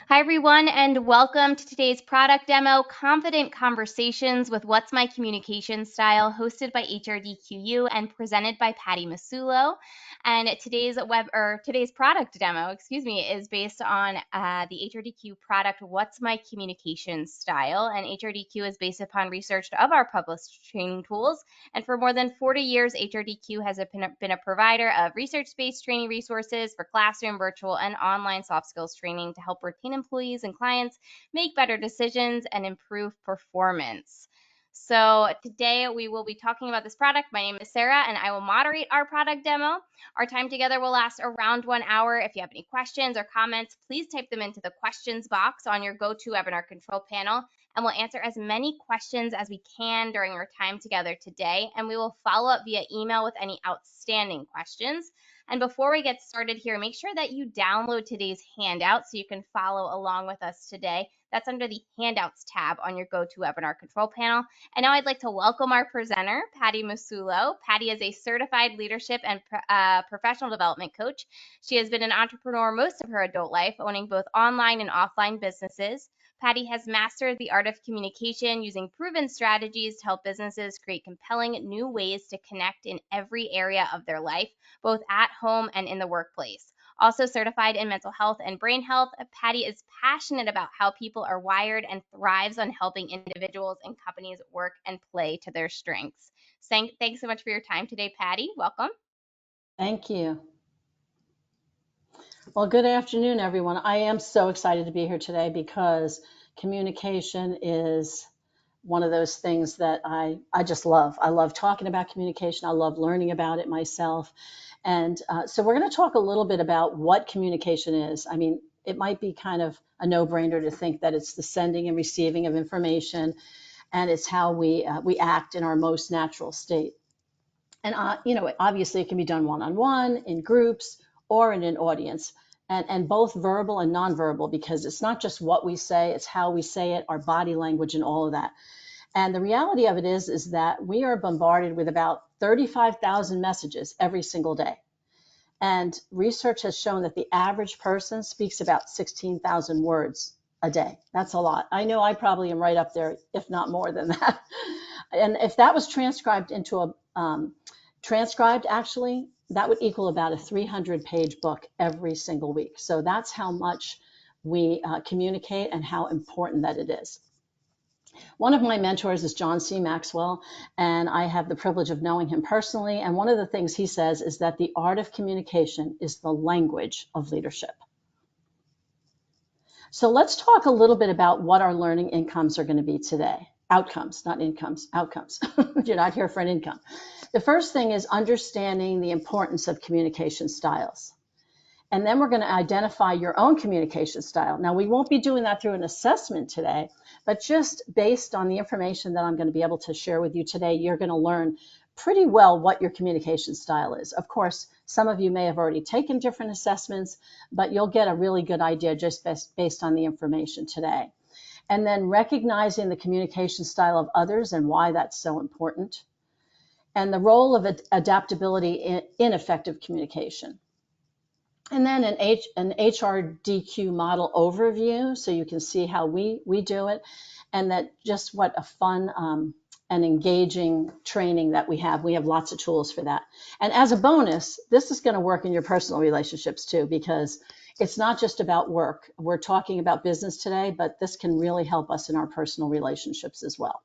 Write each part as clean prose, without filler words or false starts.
Hi, everyone, and welcome to today's product demo, Confident Conversations with What's My Communication Style, hosted by HRDQ-U and presented by Patti Massullo. And today's product demo, is based on the HRDQ product, What's My Communication Style. And HRDQ is based upon research of our published training tools. And for more than 40 years, HRDQ has been a provider of research-based training resources for classroom, virtual, and online soft skills training to help retain employees and clients make better decisions and improve performance. So today we will be talking about this product. My name is Sarah, and I will moderate our product demo. Our time together will last around 1 hour. If you have any questions or comments, please type them into the questions box on your GoToWebinar control panel, and we'll answer as many questions as we can during our time together today. And we will follow up via email with any outstanding questions. And before we get started here, make sure that you download today's handout so you can follow along with us today. That's under the Handouts tab on your GoToWebinar control panel. And now I'd like to welcome our presenter, Patti Massullo. Patti is a certified leadership and professional development coach. She has been an entrepreneur most of her adult life, owning both online and offline businesses. Patti has mastered the art of communication using proven strategies to help businesses create compelling new ways to connect in every area of their life, both at home and in the workplace. Also certified in mental health and brain health, Patti is passionate about how people are wired and thrives on helping individuals and companies work and play to their strengths. Thanks so much for your time today, Patti. Welcome. Thank you. Well, good afternoon, everyone. I am so excited to be here today because communication is one of those things that I just love. I love talking about communication. I love learning about it myself. And so we're going to talk a little bit about what communication is. I mean, it might be kind of a no-brainer to think that it's the sending and receiving of information, and it's how we act in our most natural state. And obviously it can be done one-on-one, in groups, or in an audience, and both verbal and nonverbal, because it's not just what we say, it's how we say it, our body language, and all of that. And the reality of it is that we are bombarded with about 35,000 messages every single day. And research has shown that the average person speaks about 16,000 words a day. That's a lot. I know I probably am right up there, if not more than that. And if that was transcribed into actually, that would equal about a 300-page book every single week. So that's how much we communicate and how important that it is. One of my mentors is John C. Maxwell, and I have the privilege of knowing him personally. And one of the things he says is that the art of communication is the language of leadership. So let's talk a little bit about what our learning incomes are going to be today. Outcomes, not incomes, outcomes. You're not here for an income. The first thing is understanding the importance of communication styles. And then we're going to identify your own communication style. Now, we won't be doing that through an assessment today, but just based on the information that I'm going to be able to share with you today, you're going to learn pretty well what your communication style is. Of course, some of you may have already taken different assessments, but you'll get a really good idea just based on the information today. And then recognizing the communication style of others and why that's so important. And the role of adaptability in effective communication. And then an HRDQ model overview, so you can see how we do it, and that just what a fun and engaging training that we have. We have lots of tools for that. And as a bonus, this is going to work in your personal relationships too, because it's not just about work. We're talking about business today, but this can really help us in our personal relationships as well.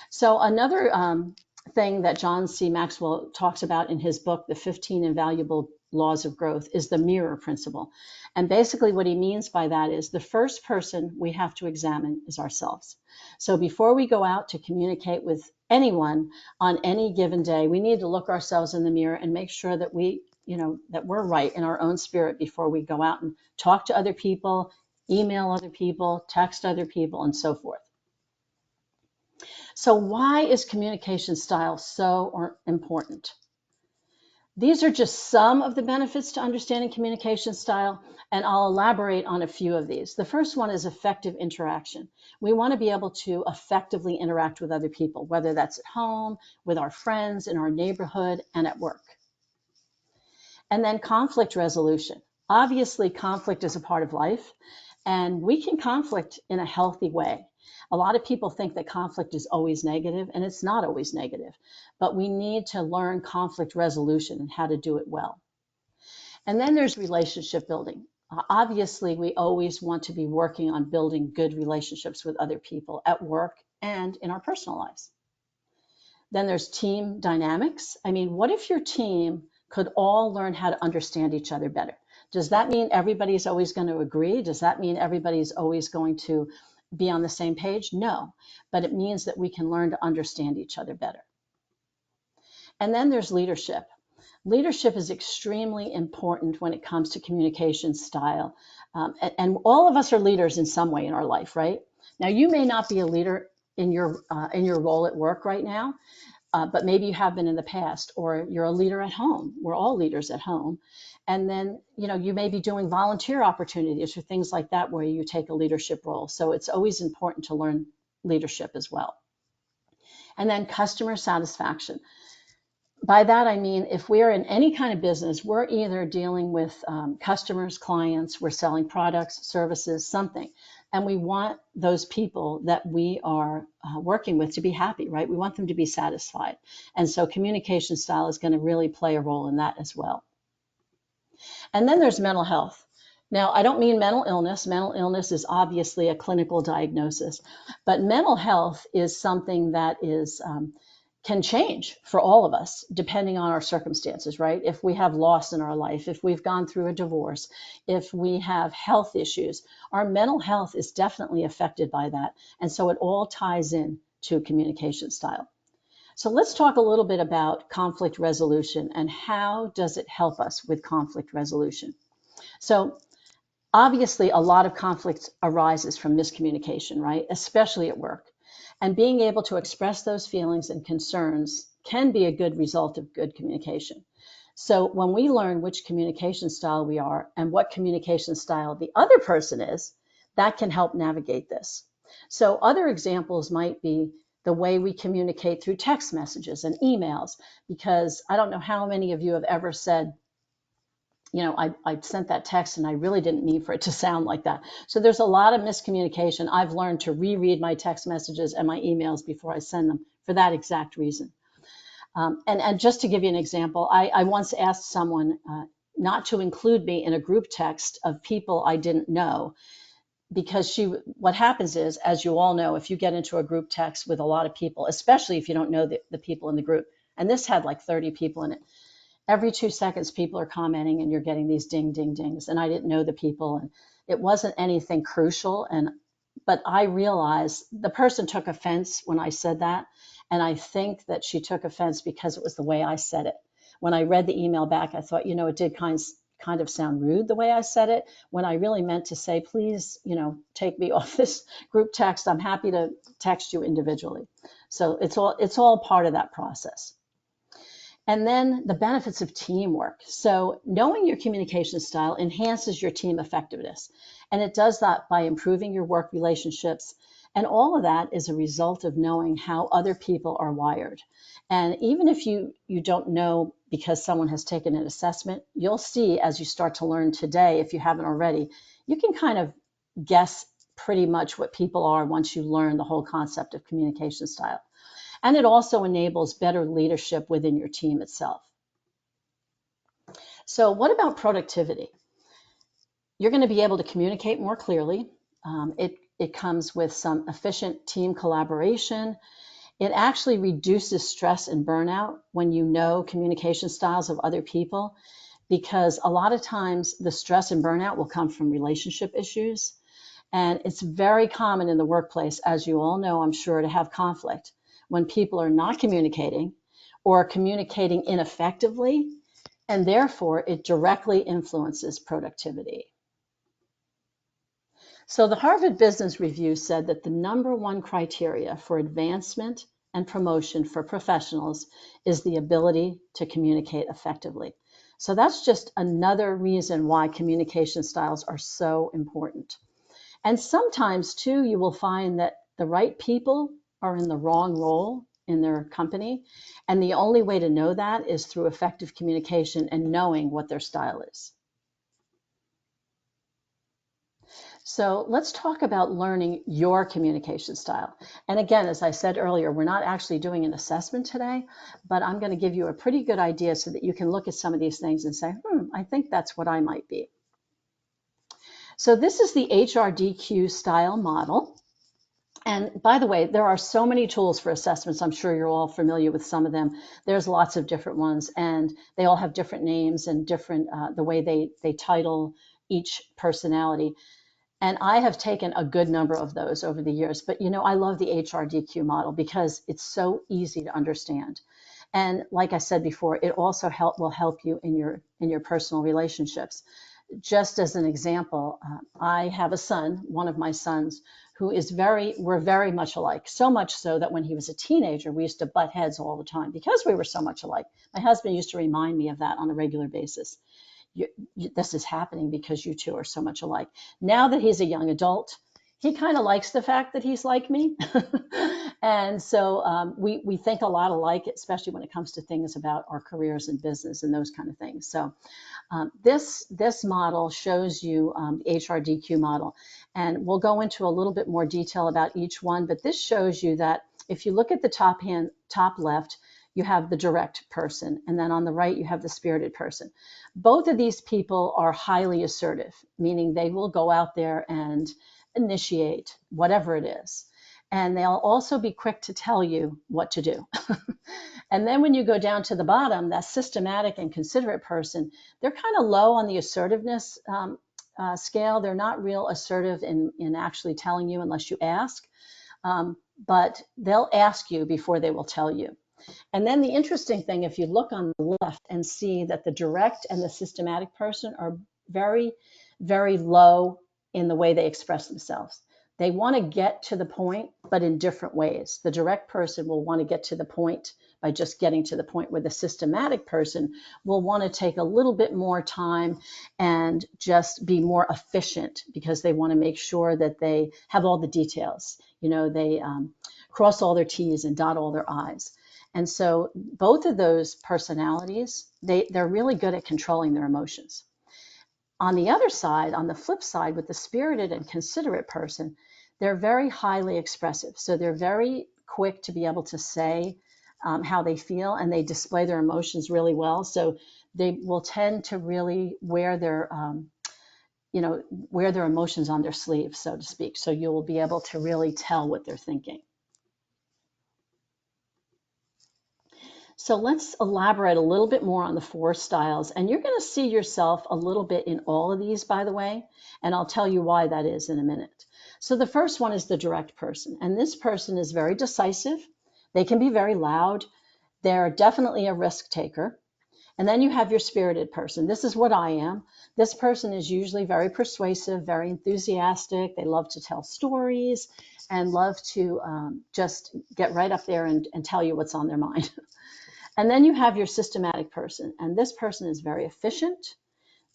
So another thing that John C. Maxwell talks about in his book, The 15 Invaluable Laws of Growth, is the mirror principle. And basically what he means by that is the first person we have to examine is ourselves. So before we go out to communicate with anyone on any given day, we need to look ourselves in the mirror and make sure that that we're right in our own spirit before we go out and talk to other people, email other people, text other people, and so forth. So why is communication style so important? These are just some of the benefits to understanding communication style, and I'll elaborate on a few of these. The first one is effective interaction. We want to be able to effectively interact with other people, whether that's at home, with our friends, in our neighborhood, and at work. And then conflict resolution. Obviously, conflict is a part of life, and we can conflict in a healthy way. A lot of people think that conflict is always negative, and it's not always negative, but we need to learn conflict resolution and how to do it well. And then there's relationship building. Obviously, we always want to be working on building good relationships with other people at work and in our personal lives. Then there's team dynamics. I mean, what if your team could all learn how to understand each other better? Does that mean everybody's always going to agree? Does that mean everybody's always going to be on the same page? No, but it means that we can learn to understand each other better. And then there's leadership. Leadership is extremely important when it comes to communication style. And all of us are leaders in some way in our life, right? Now, you may not be a leader in your role at work right now, but maybe you have been in the past, or you're a leader at home. We're all leaders at home. And then, you may be doing volunteer opportunities or things like that where you take a leadership role. So it's always important to learn leadership as well. And then customer satisfaction. By that, I mean, if we're in any kind of business, we're either dealing with customers, clients, we're selling products, services, something. And we want those people that we are working with to be happy, right? We want them to be satisfied. And so communication style is going to really play a role in that as well. And then there's mental health. Now, I don't mean mental illness. Mental illness is obviously a clinical diagnosis, but mental health is something that is can change for all of us depending on our circumstances, right? If we have loss in our life, if we've gone through a divorce, if we have health issues, our mental health is definitely affected by that. And so it all ties in to communication style. So let's talk a little bit about conflict resolution and how does it help us with conflict resolution. So obviously a lot of conflict arises from miscommunication, right? Especially at work. And being able to express those feelings and concerns can be a good result of good communication. So when we learn which communication style we are and what communication style the other person is, that can help navigate this. So other examples might be the way we communicate through text messages and emails, because I don't know how many of you have ever said, I sent that text and I really didn't mean for it to sound like that. So there's a lot of miscommunication. I've learned to reread my text messages and my emails before I send them for that exact reason. And just to give you an example, I once asked someone not to include me in a group text of people I didn't know, because what happens is, as you all know, if you get into a group text with a lot of people, especially if you don't know the people in the group, and this had like 30 people in it, every 2 seconds, people are commenting and you're getting these ding, ding, dings. And I didn't know the people and it wasn't anything crucial. But I realized the person took offense when I said that. And I think that she took offense because it was the way I said it. When I read the email back, I thought, it did kind of sound rude the way I said it, when I really meant to say, please, take me off this group text. I'm happy to text you individually. So it's all part of that process. And then the benefits of teamwork. So knowing your communication style enhances your team effectiveness. And it does that by improving your work relationships. And all of that is a result of knowing how other people are wired. And even if you don't know because someone has taken an assessment, you'll see as you start to learn today, if you haven't already, you can kind of guess pretty much what people are once you learn the whole concept of communication style. And it also enables better leadership within your team itself. So what about productivity? You're going to be able to communicate more clearly. It comes with some efficient team collaboration. It actually reduces stress and burnout when you know communication styles of other people, because a lot of times the stress and burnout will come from relationship issues. And it's very common in the workplace, as you all know, I'm sure, to have conflict when people are not communicating or communicating ineffectively, and therefore it directly influences productivity. So the Harvard Business Review said that the number one criteria for advancement and promotion for professionals is the ability to communicate effectively. So that's just another reason why communication styles are so important. And sometimes, too, you will find that the right people are in the wrong role in their company. And the only way to know that is through effective communication and knowing what their style is. So let's talk about learning your communication style. And again, as I said earlier, we're not actually doing an assessment today, but I'm going to give you a pretty good idea so that you can look at some of these things and say, I think that's what I might be. So this is the HRDQ style model. And by the way, there are so many tools for assessments. I'm sure you're all familiar with some of them. There's lots of different ones, and they all have different names and different the way they title each personality. And I have taken a good number of those over the years. But I love the HRDQ model because it's so easy to understand. And like I said before, it also will help you in your personal relationships. Just as an example, I have a son, one of my sons, who we're very much alike. So much so that when he was a teenager, we used to butt heads all the time because we were so much alike. My husband used to remind me of that on a regular basis. This is happening because you two are so much alike. Now that he's a young adult, he kind of likes the fact that he's like me. And so we think a lot alike, especially when it comes to things about our careers and business and those kind of things. So this model shows you the HRDQ model, and we'll go into a little bit more detail about each one, but this shows you that if you look at the top left, you have the direct person, and then on the right, you have the spirited person. Both of these people are highly assertive, meaning they will go out there and initiate whatever it is. And they'll also be quick to tell you what to do. And then when you go down to the bottom, that systematic and considerate person, they're kind of low on the assertiveness scale. They're not real assertive in actually telling you unless you ask, but they'll ask you before they will tell you. And then the interesting thing, if you look on the left and see that the direct and the systematic person are very, very low in the way they express themselves. They want to get to the point, but in different ways. The direct person will want to get to the point by just getting to the point, where the systematic person will want to take a little bit more time and just be more efficient because they want to make sure that they have all the details. They cross all their T's and dot all their I's. And so both of those personalities, they're really good at controlling their emotions. On the other side, on the flip side, with the spirited and considerate person, they're very highly expressive. So they're very quick to be able to say how they feel, and they display their emotions really well. So they will tend to really wear their emotions on their sleeves, so to speak. So you will be able to really tell what they're thinking. So let's elaborate a little bit more on the 4 styles. And you're going to see yourself a little bit in all of these, by the way, and I'll tell you why that is in a minute. So the first one is the direct person. And this person is very decisive. They can be very loud. They're definitely a risk taker. And then you have your spirited person. This is what I am. This person is usually very persuasive, very enthusiastic. They love to tell stories and love to just get right up there and tell you what's on their mind. And then you have your systematic person. And this person is very efficient.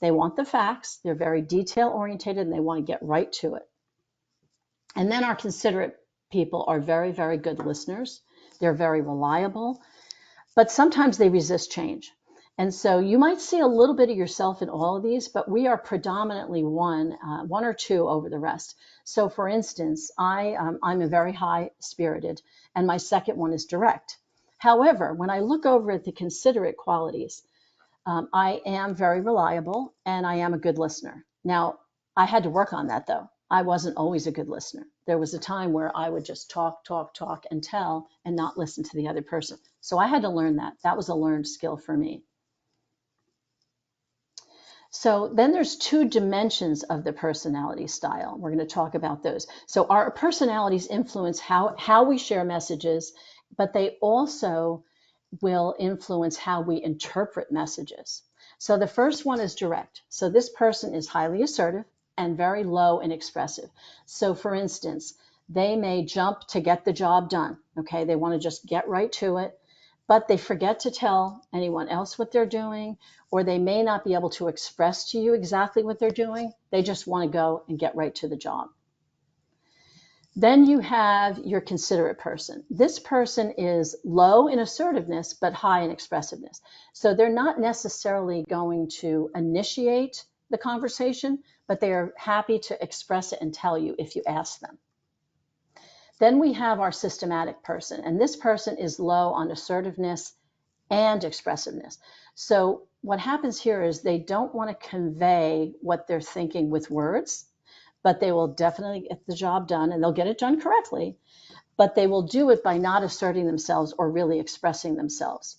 They want the facts. They're very detail oriented, and they want to get right to it. And then our considerate people are very, very good listeners. They're very reliable, but sometimes they resist change. And so you might see a little bit of yourself in all of these, but we are predominantly one or two over the rest. So for instance, I'm a very high spirited, and my second one is direct. However, when I look over at the considerate qualities, I am very reliable and I am a good listener. Now, I had to work on that though. I wasn't always a good listener. There was a time where I would just talk, and tell and not listen to the other person. So I had to learn that. That was a learned skill for me. So then there's 2 dimensions of the personality style. We're going to talk about those. So our personalities influence how we share messages, but they also will influence how we interpret messages. So the first one is direct. So this person is highly assertive and very low and expressive. So for instance, they may jump to get the job done. Okay, they want to just get right to it, but they forget to tell anyone else what they're doing, or they may not be able to express to you exactly what they're doing. They just want to go and get right to the job. Then you have your considerate person. This person is low in assertiveness, but high in expressiveness. So they're not necessarily going to initiate the conversation, but they are happy to express it and tell you if you ask them. Then we have our systematic person, and this person is low on assertiveness and expressiveness. So what happens here is they don't want to convey what they're thinking with words, but they will definitely get the job done, and they'll get it done correctly, but they will do it by not asserting themselves or really expressing themselves.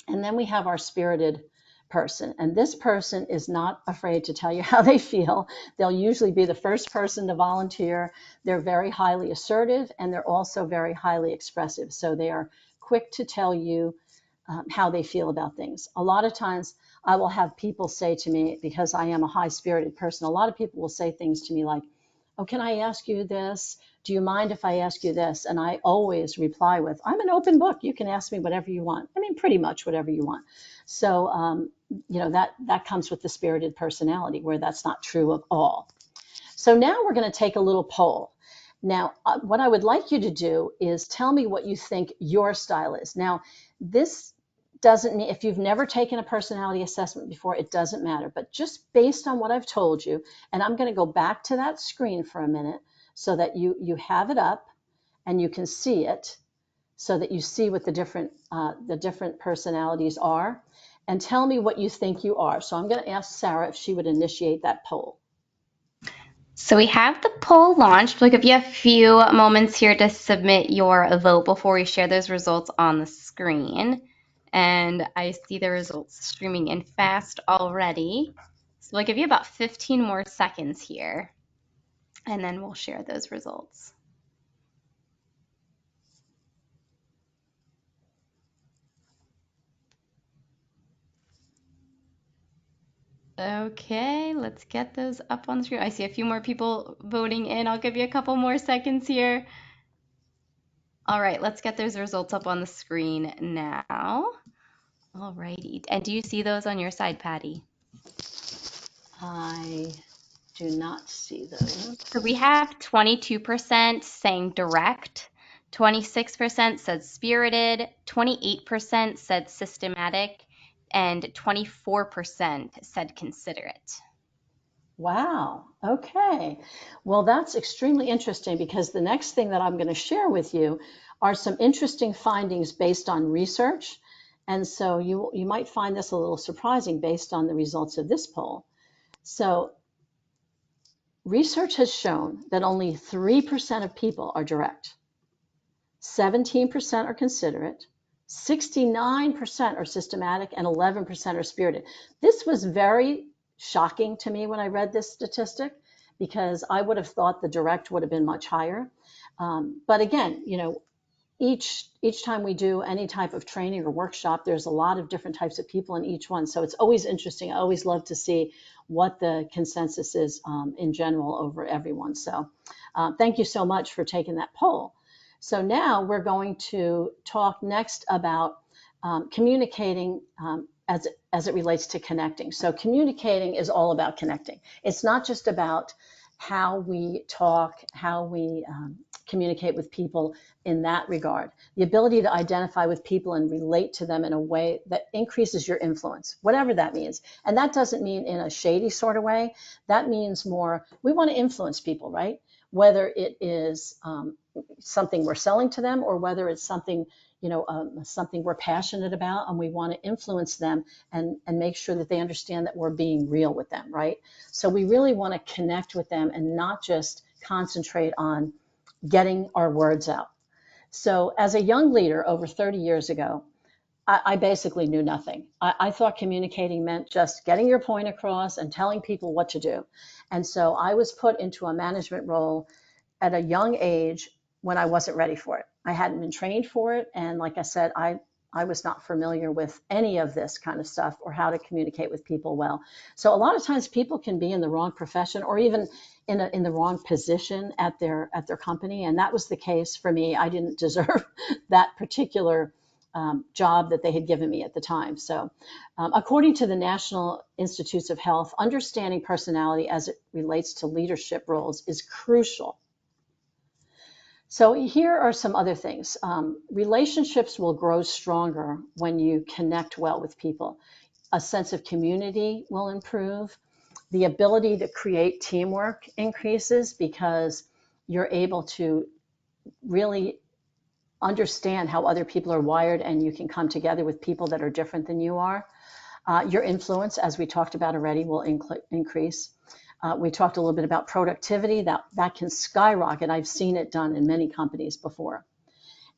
And then we have our spirited person, and this person is not afraid to tell you how they feel. They'll usually be the first person to volunteer. They're very highly assertive, and they're also very highly expressive. So they are quick to tell you how they feel about things. A lot of times I will have people say to me, because I am a high-spirited person, a lot of people will say things to me like, oh, can I ask you this? Do you mind if I ask you this? And I always reply with, I'm an open book. You can ask me whatever you want. I mean, pretty much whatever you want. So, that comes with the spirited personality, where that's not true of all. So now we're going to take a little poll. Now, what I would like you to do is tell me what you think your style is. Now, this doesn't mean, if you've never taken a personality assessment before, it doesn't matter. But just based on what I've told you, and I'm going to go back to that screen for a minute so that you have it up and you can see it, so that you see what the different personalities are, and tell me what you think you are. So I'm going to ask Sarah if she would initiate that poll. So we have the poll launched. We'll give you a few moments here to submit your vote before we share those results on the screen. And I see the results streaming in fast already. So we'll give you about 15 more seconds here, and then we'll share those results. Okay, let's get those up on the screen. I see a few more people voting in. I'll give you a couple more seconds here. All right, let's get those results up on the screen now. All righty. And do you see those on your side, Patty? I do not see those. So we have 22% saying direct, 26% said spirited, 28% said systematic, and 24% said considerate. Wow. Okay. Well, that's extremely interesting, because the next thing that I'm going to share with you are some interesting findings based on research. And so you might find this a little surprising based on the results of this poll. So research has shown that only 3% of people are direct, 17% are considerate, 69% are systematic, and 11% are spirited. This was very shocking to me when I read this statistic, because I would have thought the direct would have been much higher. But again, each time we do any type of training or workshop, there's a lot of different types of people in each one. So it's always interesting. I always love to see what the consensus is in general over everyone. So thank you so much for taking that poll. So now we're going to talk next about communicating as it relates to connecting. So communicating is all about connecting. It's not just about how we talk, how we communicate with people in that regard. The ability to identify with people and relate to them in a way that increases your influence, whatever that means. And that doesn't mean in a shady sort of way. That means more, we want to influence people, right? Whether it is something we're selling to them, or whether it's something, something we're passionate about, and we want to influence them and make sure that they understand that we're being real with them, right? So we really want to connect with them and not just concentrate on getting our words out. So as a young leader over 30 years ago, I basically knew nothing. I thought communicating meant just getting your point across and telling people what to do. And so I was put into a management role at a young age when I wasn't ready for it. I hadn't been trained for it. And like I said, I was not familiar with any of this kind of stuff or how to communicate with people well. So a lot of times people can be in the wrong profession, or even in the wrong position at their company. And that was the case for me. I didn't deserve that particular job that they had given me at the time. So according to the National Institutes of Health, understanding personality as it relates to leadership roles is crucial. So here are some other things. Relationships will grow stronger when you connect well with people. A sense of community will improve. The ability to create teamwork increases because you're able to really understand how other people are wired, and you can come together with people that are different than you are. Your influence, as we talked about already, will increase. We talked a little bit about productivity. That can skyrocket. I've seen it done in many companies before.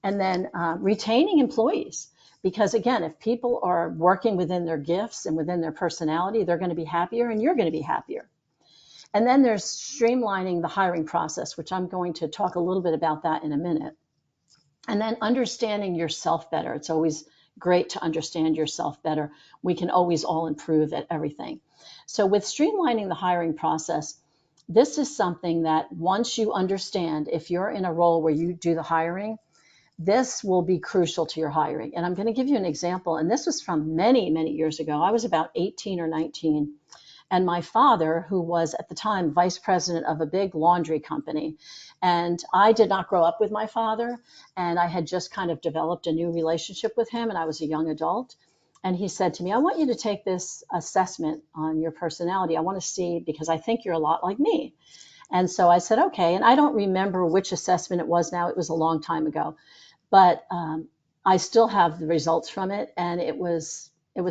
And then retaining employees. Because again, if people are working within their gifts and within their personality, they're going to be happier and you're going to be happier. And then there's streamlining the hiring process, which I'm going to talk a little bit about that in a minute. And then understanding yourself better. It's always great to understand yourself better. We can always all improve at everything. So with streamlining the hiring process, this is something that once you understand, if you're in a role where you do the hiring, this will be crucial to your hiring. And I'm going to give you an example. And this was from many, many years ago. I was about 18 or 19. And my father, who was at the time vice president of a big laundry company, and I did not grow up with my father, and I had just kind of developed a new relationship with him, and I was a young adult. And he said to me, I want you to take this assessment on your personality. I want to see, because I think you're a lot like me. And so I said, okay. And I don't remember which assessment it was now. It was a long time ago. But I still have the results from it, and it was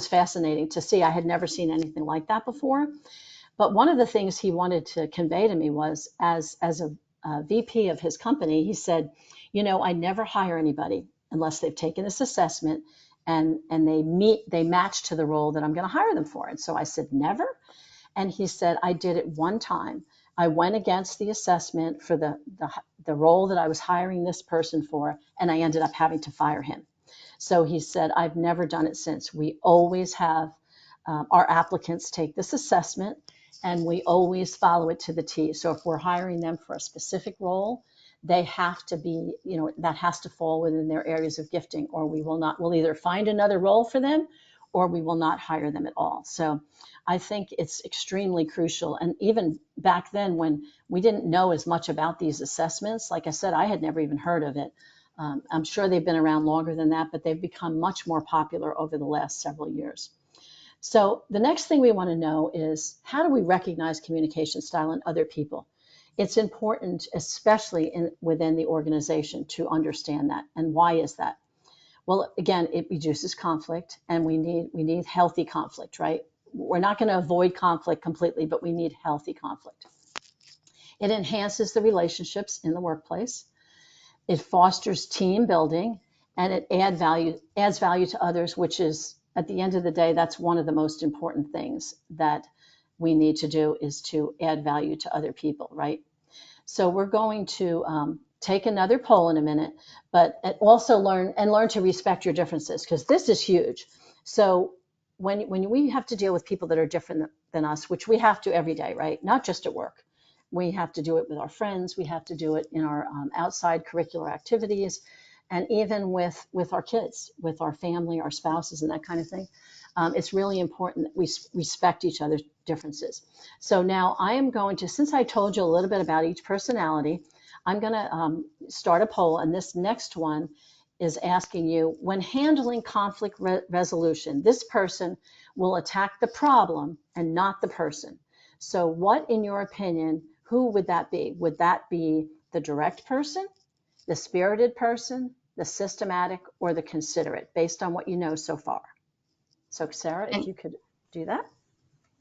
fascinating to see. I had never seen anything like that before. But one of the things he wanted to convey to me was, as a VP of his company, he said, I never hire anybody unless they've taken this assessment and they match to the role that I'm going to hire them for. And so I said, never. And he said, I did it one time. I went against the assessment for the role that I was hiring this person for, and I ended up having to fire him. So he said, I've never done it since. We always have our applicants take this assessment, and we always follow it to the T. So if we're hiring them for a specific role, they have to be, that has to fall within their areas of gifting, or we'll either find another role for them, or we will not hire them at all. So I think it's extremely crucial. And even back then, when we didn't know as much about these assessments, like I said, I had never even heard of it. I'm sure they've been around longer than that, but they've become much more popular over the last several years. So the next thing we want to know is, how do we recognize communication style in other people? It's important, especially within the organization, to understand that. And why is that? Well, again, it reduces conflict, and we need healthy conflict, right? We're not going to avoid conflict completely, but we need healthy conflict. It enhances the relationships in the workplace. It fosters team building, and it adds value to others, which is, at the end of the day, that's one of the most important things that we need to do, is to add value to other people, right? So we're going to take another poll in a minute, but also learn to respect your differences, because this is huge. So when we have to deal with people that are different than us, which we have to every day, right? Not just at work. We have to do it with our friends. We have to do it in our outside curricular activities, and even with our kids, with our family, our spouses, and that kind of thing. It's really important that we respect each other's differences. So now I am going to, since I told you a little bit about each personality, I'm going to start a poll, and this next one is asking you, when handling conflict resolution, this person will attack the problem and not the person. So what, in your opinion, who would that be? Would that be the direct person, the spirited person, the systematic, or the considerate, based on what you know so far? So Sarah, if And you could do that.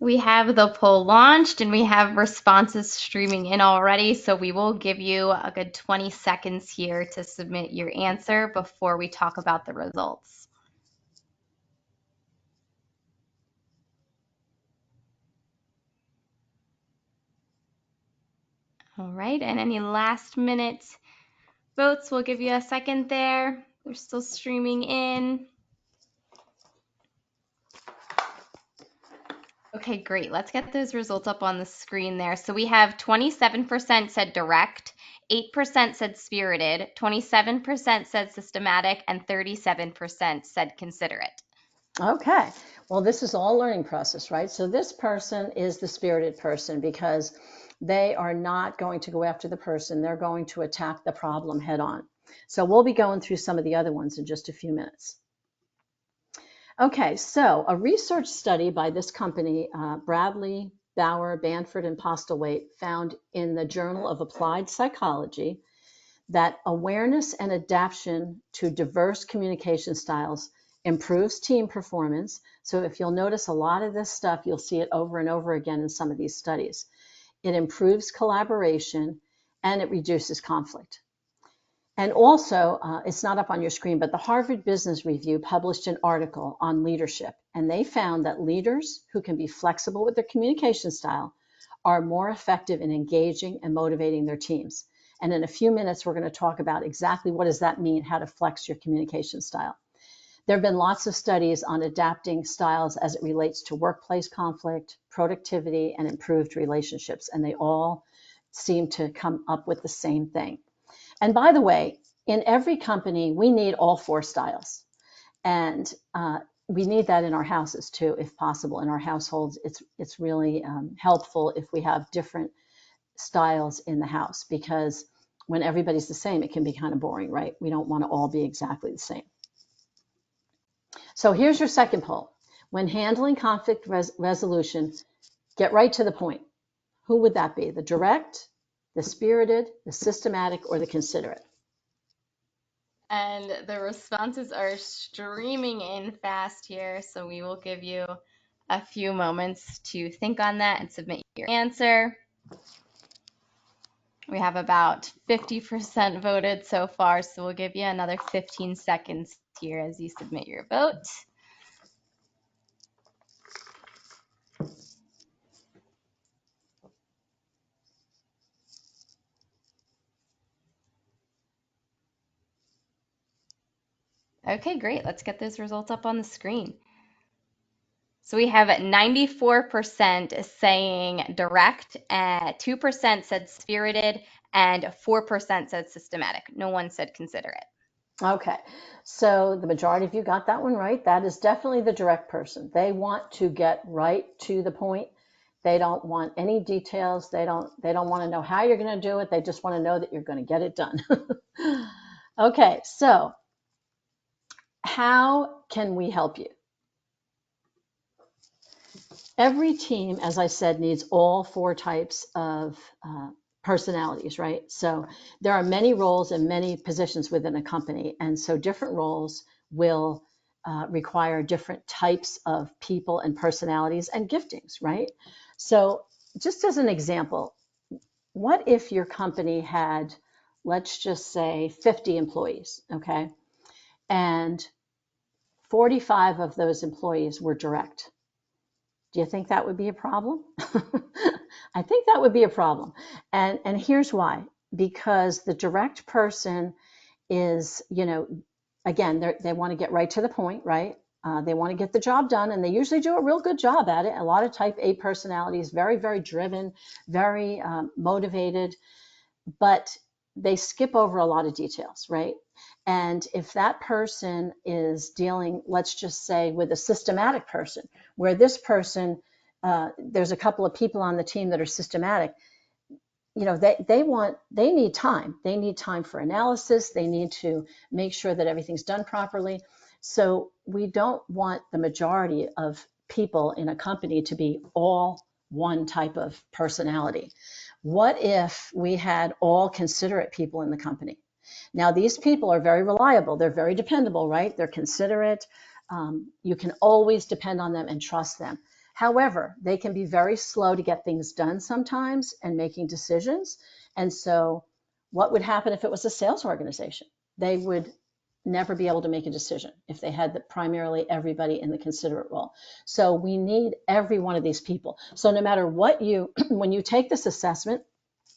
we have the poll launched, and we have responses streaming in already. So we will give you a good 20 seconds here to submit your answer before we talk about the results. All right, and any last minute votes, we'll give you a second there. They're still streaming in. Okay, great. Let's get those results up on the screen there. So we have 27% said direct, 8% said spirited, 27% said systematic, and 37% said considerate. Okay. Well, this is all learning process, right? So this person is the spirited person, because they are not going to go after the person. They're going to attack the problem head on. So we'll be going through some of the other ones in just a few minutes. Okay, so a research study by this company, Bradley Bauer, Banford, and Postlewaite found in the Journal of Applied Psychology that awareness and adaptation to diverse communication styles improves team performance. So if you'll notice a lot of this stuff, you'll see it over and over again in some of these studies. It improves collaboration and it reduces conflict. And also, it's not up on your screen, but the Harvard Business Review published an article on leadership, and they found that leaders who can be flexible with their communication style are more effective in engaging and motivating their teams. And in a few minutes, we're going to talk about exactly what does that mean, how to flex your communication style. There have been lots of studies on adapting styles as it relates to workplace conflict, productivity, and improved relationships, and they all seem to come up with the same thing. And by the way, in every company, we need all four styles. And we need that in our houses too, if possible. In our households, it's really helpful if we have different styles in the house, because when everybody's the same, it can be kind of boring, right? We don't want to all be exactly the same. So here's your second poll. When handling conflict resolution, get right to the point. Who would that be? The direct, the spirited, the systematic, or the considerate? And the responses are streaming in fast here, so we will give you a few moments to think on that and submit your answer. We have about 50% voted so far, so we'll give you another 15 seconds here as you submit your vote. Okay, great. Let's get those results up on the screen. So we have 94% saying direct, 2% said spirited, and 4% said systematic. No one said considerate. Okay, so the majority of you got that one right. That is definitely the direct person. They want to get right to the point. They don't want any details. They don't want to know how you're going to do it. They just want to know that you're going to get it done. Okay, so how can we help you? Every team, as I said, needs all four types of personalities, right? So there are many roles and many positions within a company. And so different roles will require different types of people and personalities and giftings, right? So just as an example, what if your company had, let's just say 50 employees, okay? And 45 of those employees were direct. Do you think that would be a problem? I think that would be a problem. And here's why. Because the direct person is, again, they want to get right to the point, right? They want to get the job done, and they usually do a real good job at it. A lot of type A personalities, very, very driven, very motivated, but they skip over a lot of details, right? And if that person is dealing, let's just say, with a systematic person, where this person, there's a couple of people on the team that are systematic, they need time. They need time for analysis. They need to make sure that everything's done properly. So we don't want the majority of people in a company to be all one type of personality. What if we had all considerate people in the company? Now, these people are very reliable. They're very dependable, right? They're considerate. You can always depend on them and trust them. However, they can be very slow to get things done sometimes and making decisions. And so what would happen if it was a sales organization? They would never be able to make a decision if they had primarily everybody in the considerate role. So we need every one of these people. So no matter what when you take this assessment,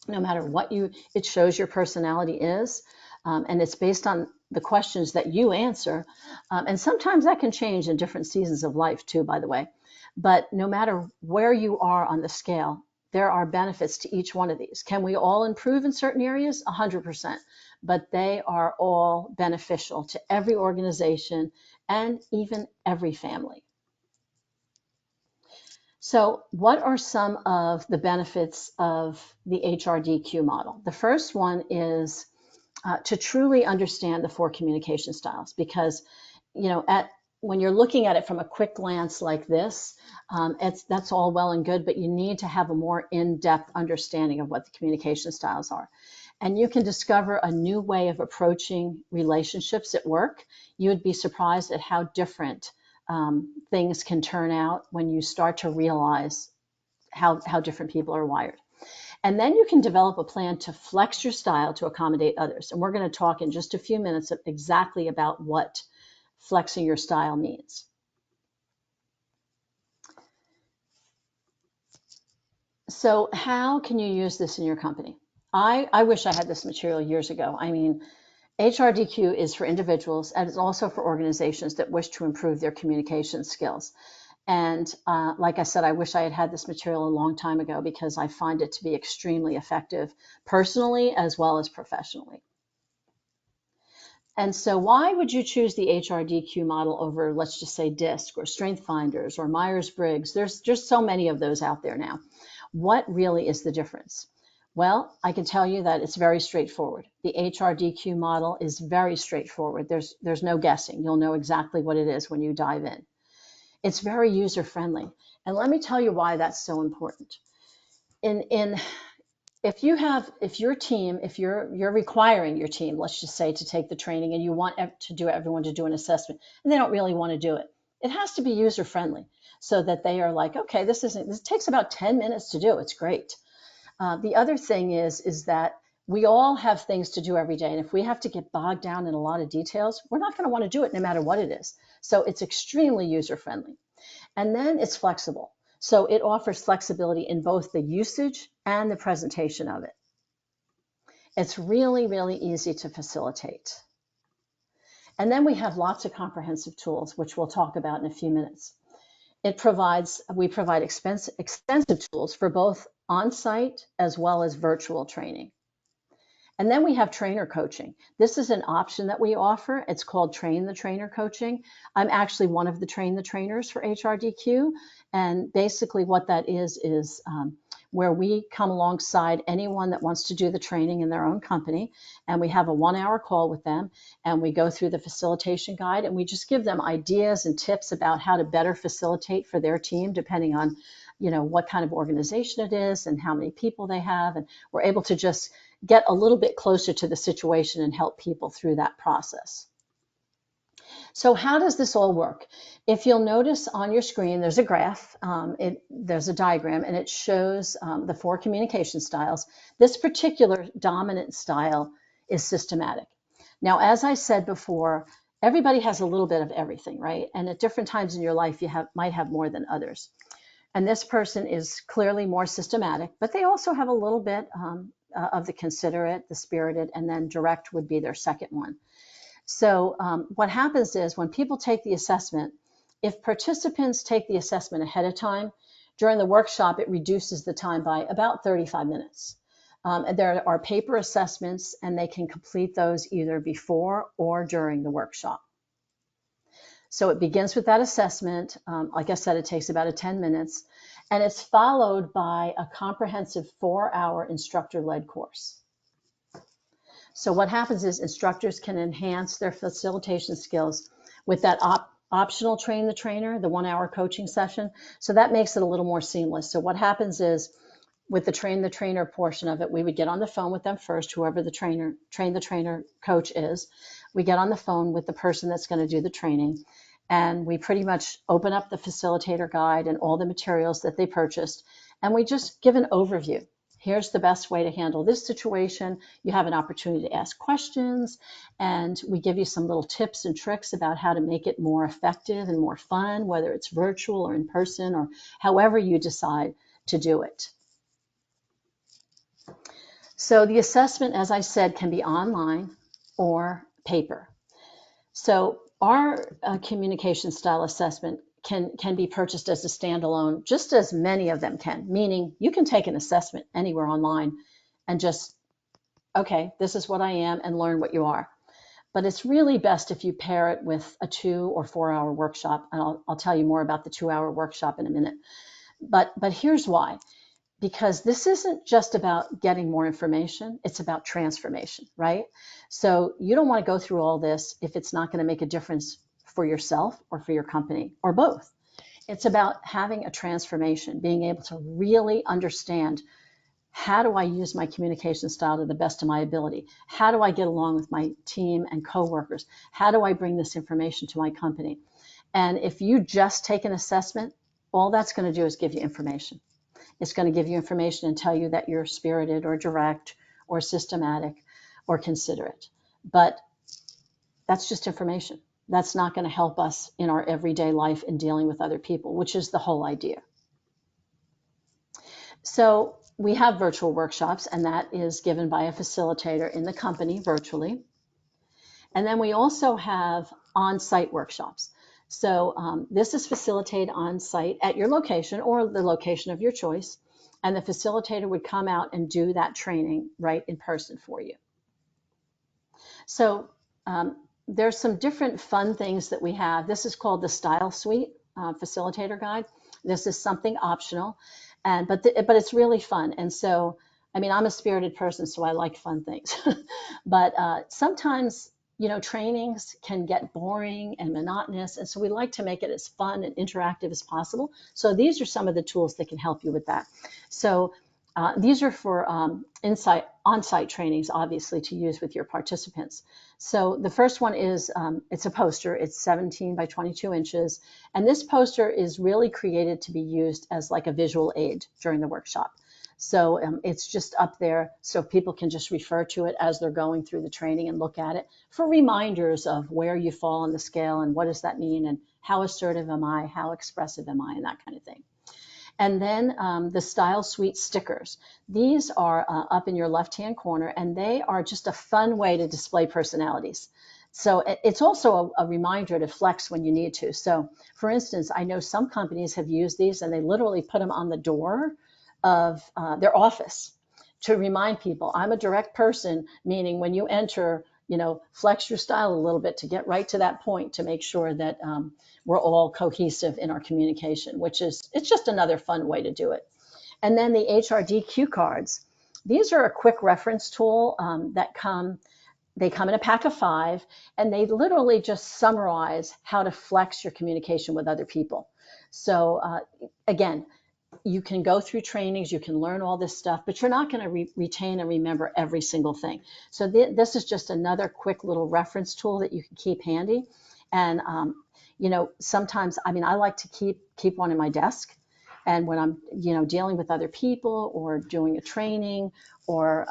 no matter what it shows your personality is, and it's based on the questions that you answer. And sometimes that can change in different seasons of life too, by the way. But no matter where you are on the scale, there are benefits to each one of these. Can we all improve in certain areas? 100%. But they are all beneficial to every organization and even every family. So what are some of the benefits of the HRDQ model? The first one is to truly understand the four communication styles, because when you're looking at it from a quick glance like this, that's all well and good, but you need to have a more in-depth understanding of what the communication styles are. And you can discover a new way of approaching relationships at work. You would be surprised at how different things can turn out when you start to realize how different people are wired. And then you can develop a plan to flex your style to accommodate others. And we're going to talk in just a few minutes exactly about what flexing your style means. So how can you use this in your company? I wish I had this material years ago. I mean, HRDQ is for individuals and it's also for organizations that wish to improve their communication skills. And like I said, I wish I had had this material a long time ago because I find it to be extremely effective personally as well as professionally. And so why would you choose the HRDQ model over, let's just say, DISC or Strength Finders or Myers-Briggs? There's just so many of those out there now. What really is the difference? Well, I can tell you that it's very straightforward. The HRDQ model is very straightforward. There's no guessing. You'll know exactly what it is when you dive in. It's very user-friendly. And let me tell you why that's so important. If you're requiring your team, let's just say, to take the training and you want everyone to do an assessment and they don't really want to do it, it has to be user friendly so that they are like, okay, this takes about 10 minutes to do. It's great. The other thing is that we all have things to do every day. And if we have to get bogged down in a lot of details, we're not going to want to do it no matter what it is. So it's extremely user friendly. And then it's flexible. So it offers flexibility in both the usage and the presentation of it. It's really, really easy to facilitate. And then we have lots of comprehensive tools, which we'll talk about in a few minutes. We provide extensive tools for both on-site as well as virtual training. And then we have trainer coaching. This is an option that we offer. It's called Train the Trainer coaching. I'm actually one of the Train the Trainers for HRDQ. And basically what that is where we come alongside anyone that wants to do the training in their own company. And we have a 1-hour call with them. And we go through the facilitation guide. And we just give them ideas and tips about how to better facilitate for their team, depending on what kind of organization it is and how many people they have. And we're able to just get a little bit closer to the situation and help people through that process. So how does this all work? If you'll notice on your screen, there's a graph, there's a diagram, and it shows the 4 communication styles. This particular dominant style is systematic. Now, as I said before, everybody has a little bit of everything, right? And at different times in your life, you might have more than others. And this person is clearly more systematic, but they also have a little bit of the considerate, the spirited, and then direct would be their second one. So what happens is when people take the assessment, if participants take the assessment ahead of time, during the workshop, it reduces the time by about 35 minutes. There are paper assessments, and they can complete those either before or during the workshop. So it begins with that assessment. Like I said, it takes about 10 minutes, and it's followed by a comprehensive 4-hour instructor-led course. So what happens is instructors can enhance their facilitation skills with that optional Train the Trainer, the 1-hour coaching session. So that makes it a little more seamless. So what happens is with the Train the Trainer portion of it, we would get on the phone with them first, whoever the Train the Trainer coach is. We get on the phone with the person that's going to do the training, and we pretty much open up the facilitator guide and all the materials that they purchased, and we just give an overview. Here's the best way to handle this situation. You have an opportunity to ask questions, and we give you some little tips and tricks about how to make it more effective and more fun, whether it's virtual or in person or however you decide to do it. So the assessment, as I said, can be online or paper. So our communication style assessment can be purchased as a standalone, just as many of them can, meaning you can take an assessment anywhere online and just, okay, this is what I am, and learn what you are. But it's really best if you pair it with a 2 or 4-hour workshop, and I'll tell you more about the 2-hour workshop in a minute. But here's why. Because this isn't just about getting more information, it's about transformation, right? So you don't want to go through all this if it's not going to make a difference for yourself or for your company or both. It's about having a transformation, being able to really understand, how do I use my communication style to the best of my ability? How do I get along with my team and coworkers? How do I bring this information to my company? And if you just take an assessment, all that's going to do is give you information. It's going to give you information and tell you that you're spirited or direct or systematic or considerate. But that's just information. That's not going to help us in our everyday life in dealing with other people, which is the whole idea. So we have virtual workshops, and that is given by a facilitator in the company virtually. And then we also have on-site workshops. So this is facilitated on-site at your location or the location of your choice. And the facilitator would come out and do that training right in person for you. So there's some different fun things that we have. This is called the Style Suite Facilitator Guide. This is something optional, but it's really fun. And so, I mean, I'm a spirited person, so I like fun things. But sometimes, trainings can get boring and monotonous, and so we like to make it as fun and interactive as possible. So these are some of the tools that can help you with that. So these are for on-site trainings, obviously, to use with your participants. So the first one is, it's a poster. It's 17 by 22 inches. And this poster is really created to be used as like a visual aid during the workshop. So it's just up there so people can just refer to it as they're going through the training and look at it for reminders of where you fall on the scale and what does that mean and how assertive am I, how expressive am I, and that kind of thing. And then the Style Suite stickers. These are up in your left-hand corner, and they are just a fun way to display personalities. So it's also a reminder to flex when you need to. So for instance, I know some companies have used these and they literally put them on the door of their office to remind people, I'm a direct person, meaning when you enter, flex your style a little bit to get right to that point to make sure that we're all cohesive in our communication, it's just another fun way to do it. And then the HRDQ cards. These are a quick reference tool they come in a pack of 5, and they literally just summarize how to flex your communication with other people. So again, you can go through trainings, you can learn all this stuff, but you're not going to retain and remember every single thing. So this is just another quick little reference tool that you can keep handy. And sometimes, I like to keep one in my desk. And when I'm dealing with other people or doing a training or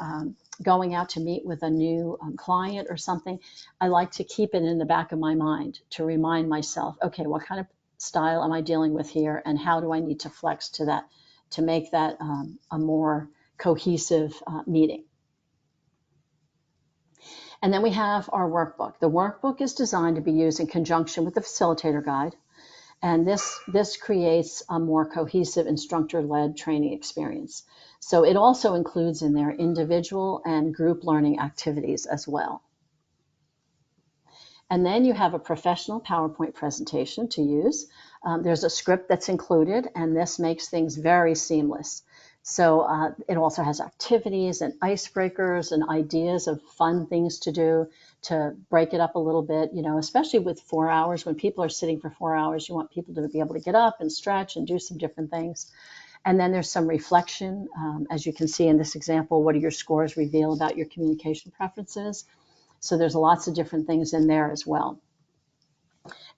going out to meet with a new client or something, I like to keep it in the back of my mind to remind myself, okay, what kind of style am I dealing with here, and how do I need to flex to that to make that a more cohesive meeting. And then we have our workbook. The workbook is designed to be used in conjunction with the facilitator guide, and this creates a more cohesive instructor-led training experience. So it also includes in there individual and group learning activities as well. And then you have a professional PowerPoint presentation to use. There's a script that's included, and this makes things very seamless. So it also has activities and icebreakers and ideas of fun things to do to break it up a little bit, especially with 4 hours. When people are sitting for 4 hours, you want people to be able to get up and stretch and do some different things. And then there's some reflection. As you can see in this example, what do your scores reveal about your communication preferences? So there's lots of different things in there as well.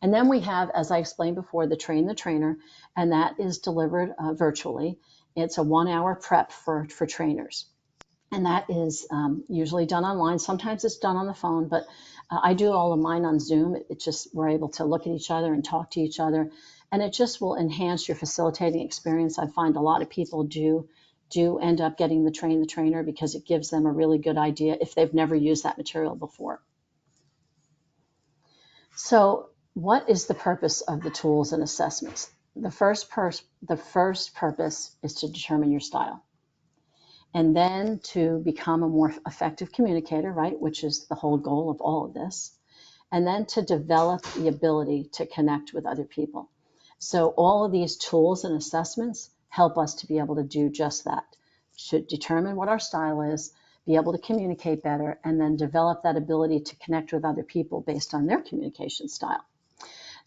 And then we have, as I explained before, the Train the Trainer, and that is delivered virtually. It's a 1-hour prep for trainers. And that is usually done online. Sometimes it's done on the phone, but I do all of mine on Zoom. It just, we're able to look at each other and talk to each other. And it just will enhance your facilitating experience. I find a lot of people do end up getting the Train the Trainer because it gives them a really good idea if they've never used that material before. So what is the purpose of the tools and assessments? The first purpose is to determine your style, and then to become a more effective communicator, right, which is the whole goal of all of this, and then to develop the ability to connect with other people. So all of these tools and assessments help us to be able to do just that, to determine what our style is, be able to communicate better, and then develop that ability to connect with other people based on their communication style.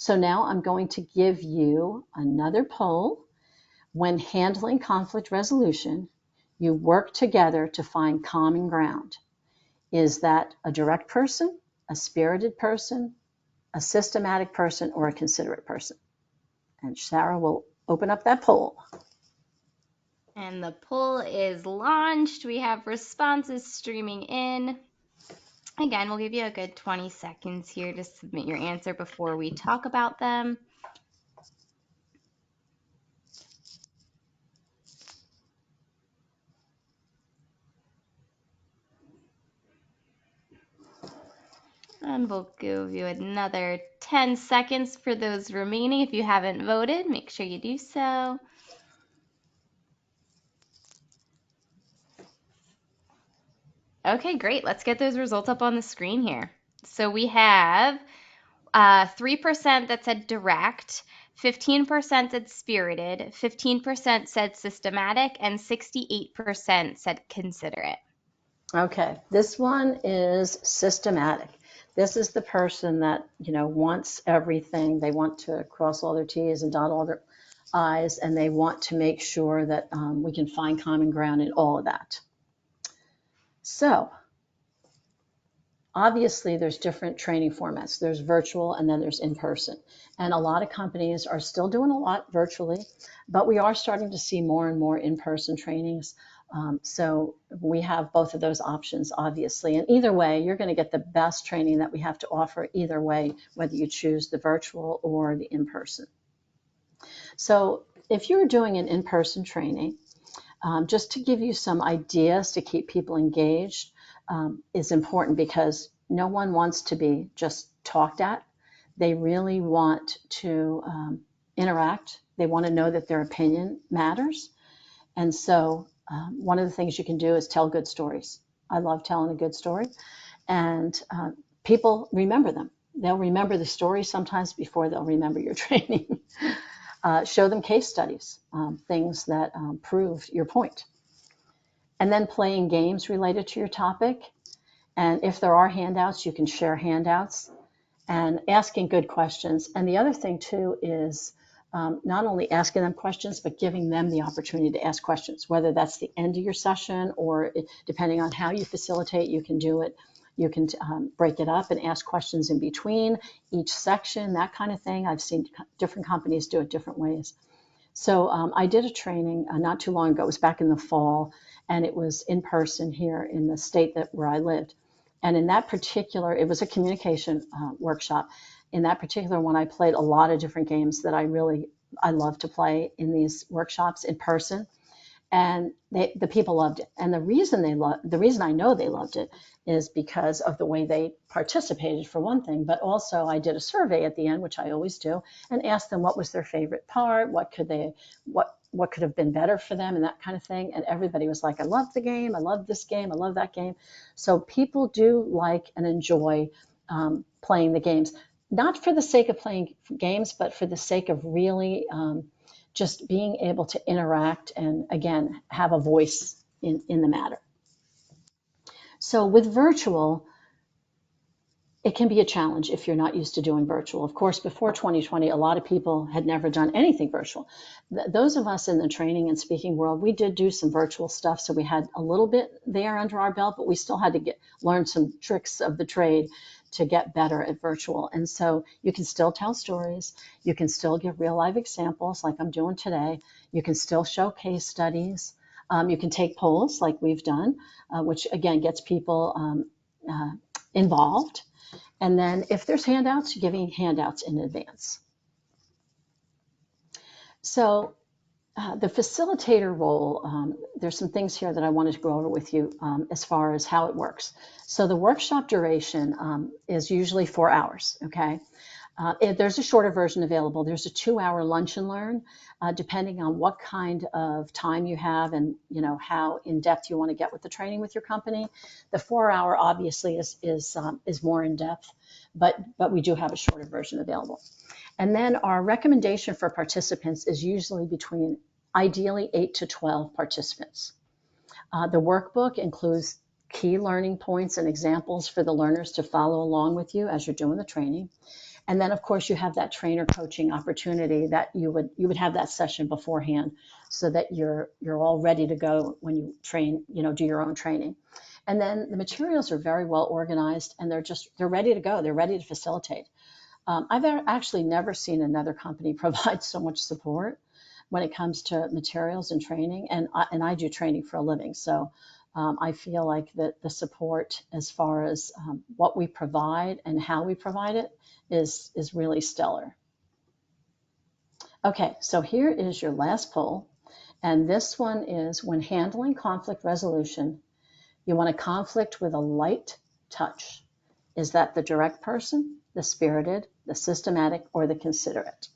So now I'm going to give you another poll. When handling conflict resolution, you work together to find common ground. Is that a direct person, a spirited person, a systematic person, or a considerate person? And Sarah will open up that poll. And the poll is launched. We have responses streaming in. Again, we'll give you a good 20 seconds here to submit your answer before we talk about them. And we'll give you another 10 seconds for those remaining. If you haven't voted, make sure you do so. Okay, great. Let's get those results up on the screen here. So we have 3% that said direct, 15% said spirited, 15% said systematic, and 68% said considerate. Okay, this one is systematic. This is the person that, wants everything. They want to cross all their T's and dot all their I's, and they want to make sure that we can find common ground in all of that. So obviously there's different training formats. There's virtual and then there's in person. And a lot of companies are still doing a lot virtually, but we are starting to see more and more in-person trainings. So we have both of those options, obviously. And either way, you're going to get the best training that we have to offer either way, whether you choose the virtual or the in-person. So if you're doing an in-person training, just to give you some ideas to keep people engaged is important, because no one wants to be just talked at. They really want to interact. They want to know that their opinion matters. And so one of the things you can do is tell good stories. I love telling a good story. And people remember them. They'll remember the story sometimes before they'll remember your training. Show them case studies, things that prove your point. And then playing games related to your topic. And if there are handouts, you can share handouts, and asking good questions. And the other thing too is not only asking them questions, but giving them the opportunity to ask questions, whether that's the end of your session or depending on how you facilitate, you can do it. You can break it up and ask questions in between each section, that kind of thing. I've seen different companies do it different ways. So I did a training not too long ago. It was back in the fall, and it was in person here in the state where I lived. And in that particular, it was a communication workshop. In that particular one, I played a lot of different games that I love to play in these workshops in person. And the people loved it. And the reason I know they loved it is because of the way they participated, for one thing, but also I did a survey at the end, which I always do, and asked them what was their favorite part, what could have been better for them, and that kind of thing. And everybody was like, I love the game, I love this game, I love that game. So people do like and enjoy playing the games, not for the sake of playing games, but for the sake of really just being able to interact and, again, have a voice in the matter. So with virtual, it can be a challenge if you're not used to doing virtual. Of course, before 2020, a lot of people had never done anything virtual. Those of us in the training and speaking world, we did do some virtual stuff, so we had a little bit there under our belt, but we still had to learn some tricks of the trade to get better at virtual. And so you can still tell stories. You can still give real live examples like I'm doing today. You can still show case studies. You can take polls like we've done, which again gets people involved. And then if there's handouts, giving handouts in advance. So the facilitator role, there's some things here that I wanted to go over with you as far as how it works. So the workshop duration is usually 4 hours, okay? There's a shorter version available. There's a 2-hour lunch and learn, depending on what kind of time you have and how in depth you want to get with the training with your company. The 4-hour obviously is more in depth, but we do have a shorter version available. And then our recommendation for participants is usually between ideally 8 to 12 participants. The workbook includes key learning points and examples for the learners to follow along with you as you're doing the training. And then, of course, you have that trainer coaching opportunity that you would have that session beforehand so that you're all ready to go when you train, do your own training. And then the materials are very well organized, and they're ready to go. They're ready to facilitate. I've actually never seen another company provide so much support when it comes to materials and training. And I do training for a living. So I feel like the support as far as what we provide and how we provide it is really stellar. Okay, so here is your last poll. And this one is, when handling conflict resolution, you want a conflict with a light touch. Is that the direct person, the spirited, the systematic, or the considerate?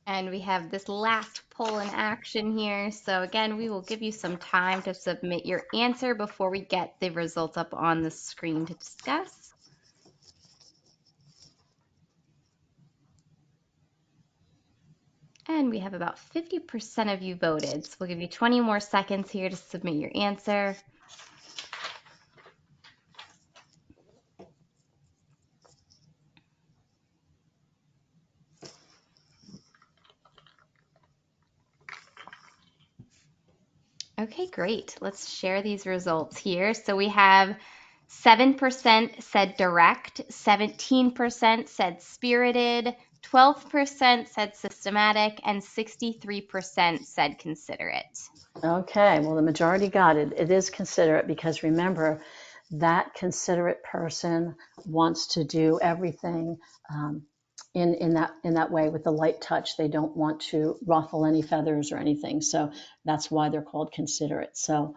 And we have this last poll in action here. So again, we will give you some time to submit your answer before we get the results up on the screen to discuss. And we have about 50% of you voted. So we'll give you 20 more seconds here to submit your answer. Okay, great. Let's share these results here. So we have 7% said direct, 17% said spirited, 12% said systematic, and 63% said considerate. Okay, well, the majority got it. It is considerate, because remember, that considerate person wants to do everything in that way with the light touch. They don't want to ruffle any feathers or anything. So that's why they're called considerate. So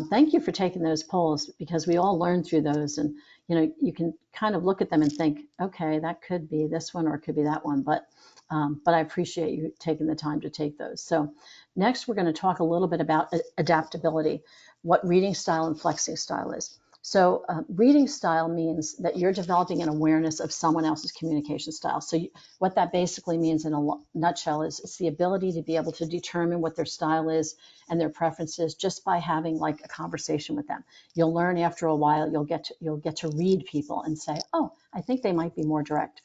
thank you for taking those polls, because we all learn through those, and you can kind of look at them and think, okay, that could be this one or it could be that one. But I appreciate you taking the time to take those. So next, we're going to talk a little bit about adaptability, what reading style and flexing style is. So reading style means that you're developing an awareness of someone else's communication style. So what that basically means in a nutshell is it's the ability to be able to determine what their style is and their preferences just by having like a conversation with them. You'll learn after a while, you'll get to read people and say, oh, I think they might be more direct.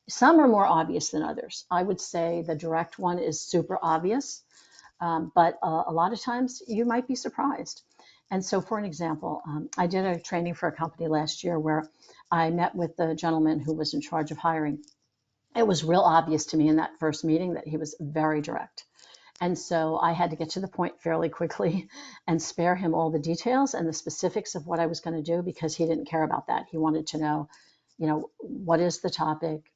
Some are more obvious than others. I would say the direct one is super obvious, but a lot of times you might be surprised. And so, for an example, I did a training for a company last year where I met with the gentleman who was in charge of hiring. It was real obvious to me in that first meeting that he was very direct. And so I had to get to the point fairly quickly and spare him all the details and the specifics of what I was going to do, because he didn't care about that. He wanted to know, what is the topic,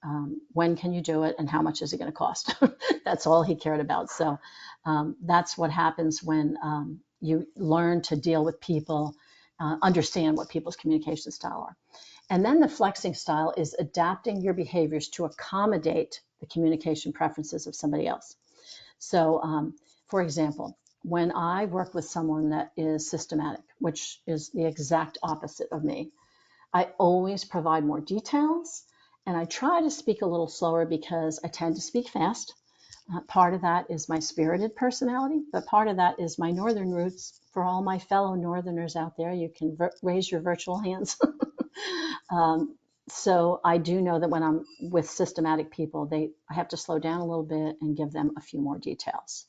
when can you do it, and how much is it going to cost? That's all he cared about. So that's what happens when you learn to deal with people, understand what people's communication style are. And then the flexing style is adapting your behaviors to accommodate the communication preferences of somebody else. So, for example, when I work with someone that is systematic, which is the exact opposite of me, I always provide more details, and I try to speak a little slower because I tend to speak fast. Part of that is my spirited personality, but part of that is my northern roots. For all my fellow northerners out there, you can raise your virtual hands. So I do know that when I'm with systematic people, I have to slow down a little bit and give them a few more details.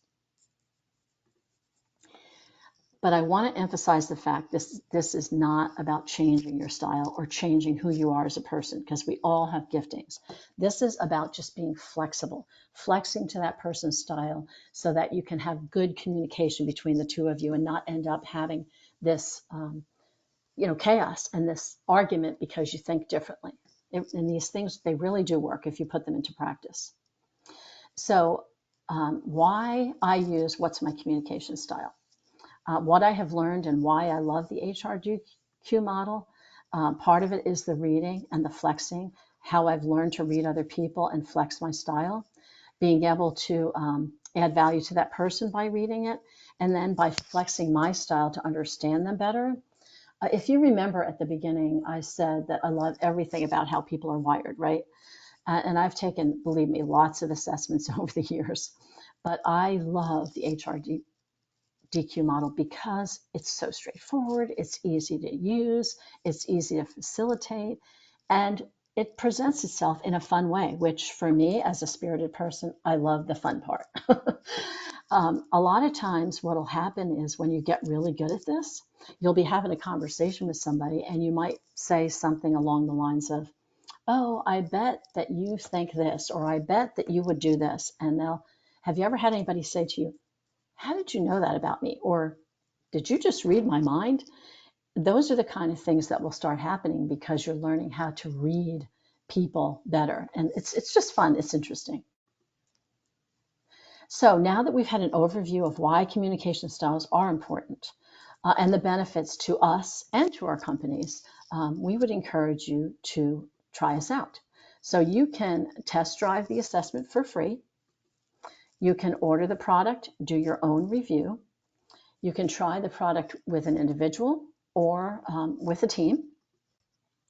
But I want to emphasize the fact this is not about changing your style or changing who you are as a person, because we all have giftings. This is about just being flexible, flexing to that person's style so that you can have good communication between the two of you and not end up having this chaos and this argument because you think differently. And these things, they really do work if you put them into practice. So why I use what's my communication style? What I have learned and why I love the HRDQ model, part of it is the reading and the flexing, how I've learned to read other people and flex my style, being able to add value to that person by reading it, and then by flexing my style to understand them better. If you remember at the beginning, I said that I love everything about how people are wired, right? And I've taken, believe me, lots of assessments over the years, but I love the HRDQ model because it's so straightforward, it's easy to use, it's easy to facilitate, and it presents itself in a fun way, which for me as a spirited person, I love the fun part. A lot of times what will happen is when you get really good at this, you'll be having a conversation with somebody and you might say something along the lines of, oh, I bet that you think this, or I bet that you would do this. And they'll, have you ever had anybody say to you, how did you know that about me? Or did you just read my mind? Those are the kind of things that will start happening because you're learning how to read people better. And it's just fun. It's interesting. So now that we've had an overview of why communication styles are important and the benefits to us and to our companies, we would encourage you to try us out. So you can test drive the assessment for free. You can order the product, do your own review. You can try the product with an individual or with a team.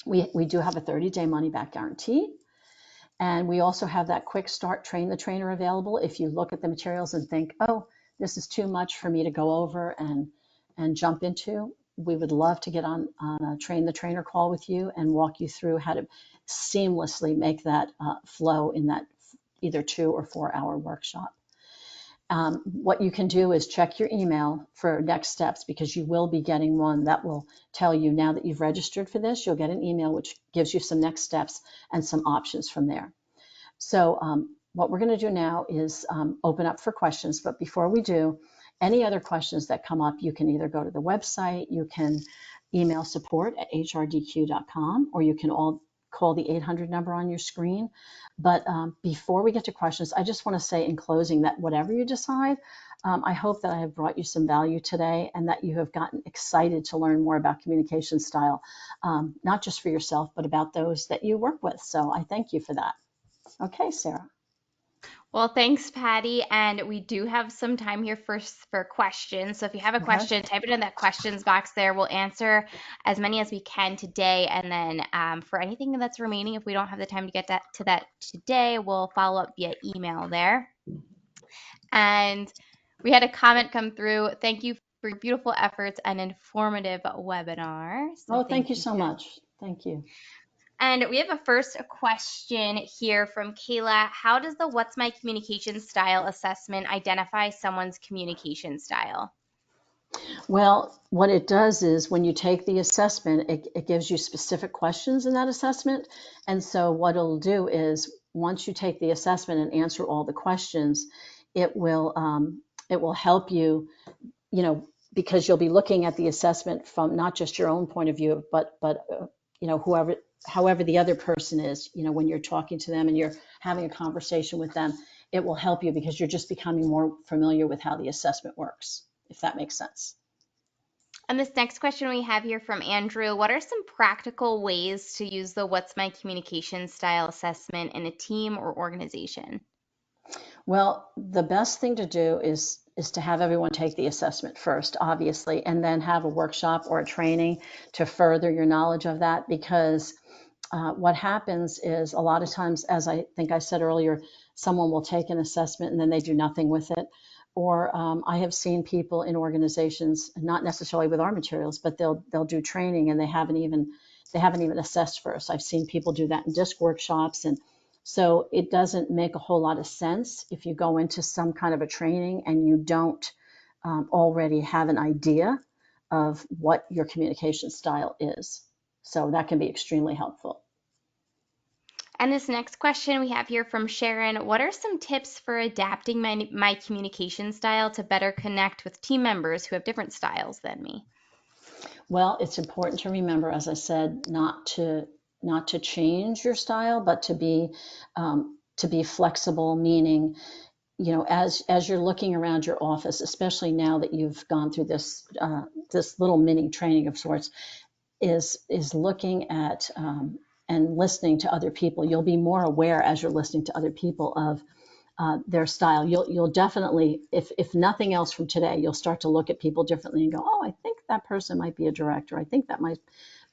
We do have a 30-day money-back guarantee. And we also have that quick start train the trainer available. If you look at the materials and think, oh, this is too much for me to go over and jump into, we would love to get on a train the trainer call with you and walk you through how to seamlessly make that flow in that either 2 or 4 hour workshop. What you can do is check your email for next steps, because you will be getting one that will tell you now that you've registered for this. You'll get an email which gives you some next steps and some options from there. So what we're going to do now is open up for questions. But before we do, any other questions that come up, you can either go to the website, you can email support@hrdq.com, or you can all call the 800 number on your screen. But before we get to questions, I just want to say in closing that whatever you decide, I hope that I have brought you some value today and that you have gotten excited to learn more about communication style, not just for yourself, but about those that you work with. So I thank you for that. Okay, Sarah. Well, thanks, Patty. And we do have some time here first for questions. So if you have a Okay. question, type it in that questions box there. We'll answer as many as we can today. And then for anything that's remaining, if we don't have the time to get to that today, we'll follow up via email there. And we had a comment come through. Thank you for your beautiful efforts and informative webinar. So Oh, thank thank you you. so much. Thank you. And we have a first question here from Kayla. How does the What's My Communication Style assessment identify someone's communication style? Well, what it does is when you take the assessment, it gives you specific questions in that assessment. And so what it'll do is once you take the assessment and answer all the questions, it will help you, you know, because you'll be looking at the assessment from not just your own point of view, but you know, however the other person is, you know, when you're talking to them and you're having a conversation with them, it will help you because you're just becoming more familiar with how the assessment works, if that makes sense. And this next question we have here from Andrew. What are some practical ways to use the What's My Communication Style assessment in a team or organization? Well, the best thing to do is to have everyone take the assessment first, obviously, and then have a workshop or a training to further your knowledge of that. Because what happens is a lot of times, as I think I said earlier, someone will take an assessment and then they do nothing with it. Or I have seen people in organizations, not necessarily with our materials, but they'll do training and they haven't even assessed first. I've seen people do that in disc workshops, and so it doesn't make a whole lot of sense if you go into some kind of a training and you don't already have an idea of what your communication style is. So that can be extremely helpful. And this next question we have here from Sharon. What are some tips for adapting my communication style to better connect with team members who have different styles than me? Well, it's important to remember, as I said, not to change your style, but to be flexible. Meaning, you know, as you're looking around your office, especially now that you've gone through this little mini training of sorts, is looking at and listening to other people. You'll be more aware as you're listening to other people of their style. You'll definitely, if nothing else from today, you'll start to look at people differently and go, oh, I think that person might be a director. I think that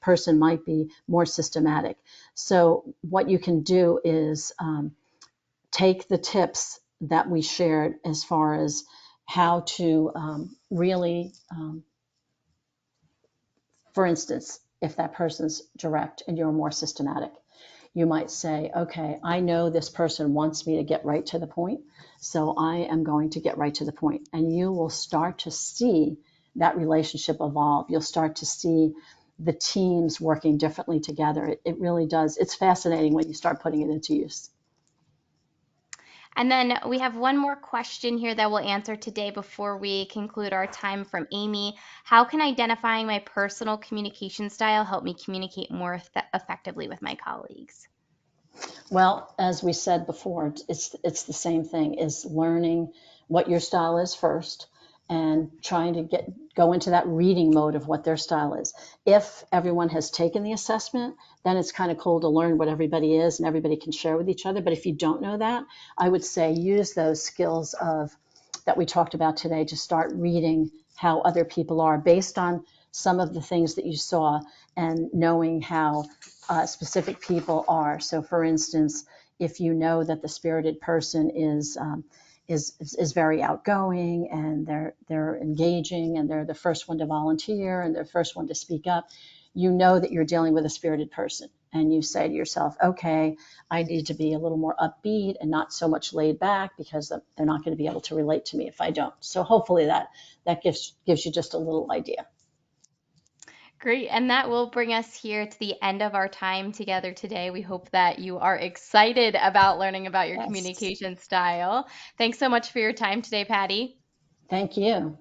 person might be more systematic. So what you can do is take the tips that we shared as far as how to really, for instance, if that person's direct and you're more systematic, You might say, okay, I know this person wants me to get right to the point, so I am going to get right to the point. And you will start to see that relationship evolve. You'll start to see the teams working differently together. It really does. It's fascinating when you start putting it into use. And then we have one more question here that we'll answer today before we conclude our time from Amy. How can identifying my personal communication style help me communicate more effectively with my colleagues? Well, as we said before, it's the same thing, is learning what your style is first and trying to go into that reading mode of what their style is. If everyone has taken the assessment, then it's kind of cool to learn what everybody is and everybody can share with each other. But if you don't know that, I would say use those skills of that we talked about today to start reading how other people are based on some of the things that you saw and knowing how specific people are. So, for instance, if you know that the spirited person is very outgoing and they're engaging and they're the first one to volunteer and they're the first one to speak up, you know that you're dealing with a spirited person. And you say to yourself, okay, I need to be a little more upbeat and not so much laid back because they're not going to be able to relate to me if I don't. So hopefully that gives you just a little idea. Great. And that will bring us here to the end of our time together today. We hope that you are excited about learning about your Yes. communication style. Thanks so much for your time today, Patty. Thank you.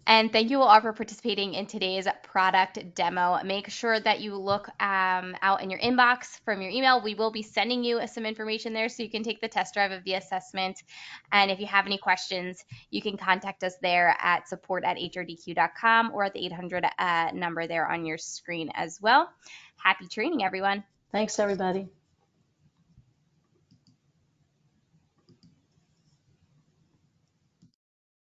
And thank you all for participating in today's product demo. Make sure that you look out in your inbox from your email. We will be sending you some information there so you can take the test drive of the assessment. And if you have any questions, you can contact us there at support@hrdq.com or at the 800 number there on your screen as well. Happy training, everyone. Thanks, everybody.